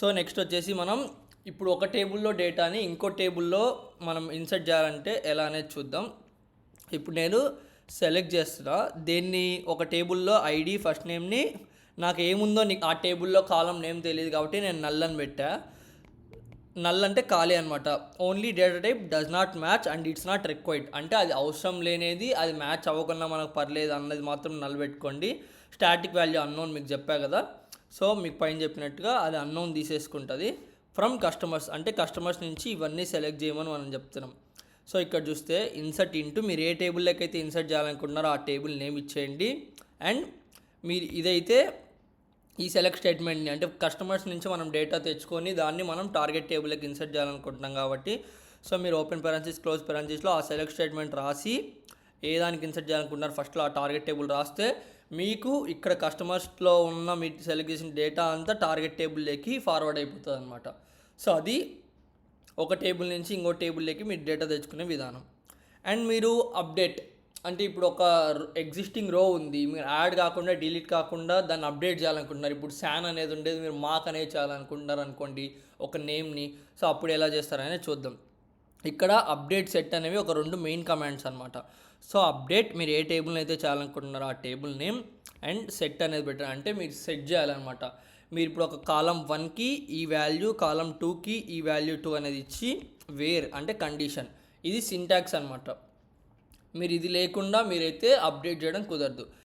So next వచ్చేసి మనం ఇప్పుడు ఒక టేబుల్లో డేటాని ఇంకో టేబుల్లో మనం ఇన్సర్ట్ చేయాలంటే ఎలా అనేది చూద్దాం. ఇప్పుడు నేను సెలెక్ట్ చేస్తున్నా దేన్ని, ఒక టేబుల్లో ఐడి ఫస్ట్ నేమ్ని, నాకు ఏముందో ఆ టేబుల్లో కాలం నేమ్ తెలియదు కాబట్టి నేను నల్ అని పెట్టా. నల్ అంటే ఖాళీ అనమాట. Only data type does not match and it's not required, అంటే అది అవసరం లేనిది, అది మ్యాచ్ అవ్వకుండా మనకు పర్లేదు అన్నది మాత్రం నల్ పెట్టుకోండి. స్టాటిక్ వాల్యూ అన్నోన్ మీకు చెప్పా కదా, సో మీకు పైన చెప్పినట్టుగా అది అన్నోన్ తీసేసుకుంటుంది. ఫ్రమ్ కస్టమర్స్ అంటే కస్టమర్స్ నుంచి ఇవన్నీ సెలెక్ట్ చేయమని మనం చెప్తున్నాం. సో ఇక్కడ చూస్తే ఇన్సర్ట్ ఇంటూ, మీరు ఏ టేబుల్లోకి అయితే ఇన్సర్ట్ చేయాలనుకుంటున్నారో ఆ టేబుల్ నేమ్ ఇచ్చేయండి. అండ్ మీరు ఇదైతే ఈ సెలెక్ట్ స్టేట్మెంట్ని, అంటే కస్టమర్స్ నుంచి మనం డేటా తెచ్చుకొని దాన్ని మనం టార్గెట్ టేబుల్కి ఇన్సర్ట్ చేయాలనుకుంటున్నాం కాబట్టి, సో మీరు ఓపెన్ పెరాన్సిస్ క్లోజ్ పెరాన్సిస్లో ఆ సెలెక్ట్ స్టేట్మెంట్ రాసి ఏ దానికి ఇన్సర్ట్ చేయాలనుకుంటున్నారు ఫస్ట్లో ఆ టార్గెట్ టేబుల్ రాస్తే మీకు ఇక్కడ కస్టమర్స్లో ఉన్న మీరు సెలెక్ట్ చేసిన డేటా అంతా టార్గెట్ టేబుల్లోకి ఫార్వర్డ్ అయిపోతుంది అనమాట. సో అది ఒక టేబుల్ నుంచి ఇంకో టేబుల్లోకి మీరు డేటా తెచ్చుకునే విధానం. అండ్ మీరు అప్డేట్ అంటే ఇప్పుడు ఒక ఎగ్జిస్టింగ్ రో ఉంది, మీరు యాడ్ కాకుండా డిలీట్ కాకుండా దాన్ని అప్డేట్ చేయాలనుకుంటున్నారు. ఇప్పుడు శాన్ అనేది ఉండేది మీరు మాక్ అనేది చేయాలనుకుంటున్నారు అనుకోండి ఒక నేమ్ని, సో అప్పుడు ఎలా చేస్తారనేది చూద్దాం. ఇక్కడ అప్డేట్ సెట్ అనేవి ఒక 2 మెయిన్ కమాండ్స్ అనమాట. సో అప్డేట్ మీరు ఏ టేబుల్ని అయితే చేయాలనుకుంటున్నారో ఆ టేబుల్ నేమ్, అండ్ సెట్ అనేది పెట్టారు అంటే మీరు సెట్ చేయాలన్నమాట. మీరు ఇప్పుడు ఒక కాలం 1కి ఈ వాల్యూ, కాలం 2కి ఈ వాల్యూ 2 అనేది ఇచ్చి వేర్ అంటే కండిషన్, ఇది సింటాక్స్ అనమాట. మీరు ఇది లేకుండా మీరైతే అప్డేట్ చేయడం కుదరదు.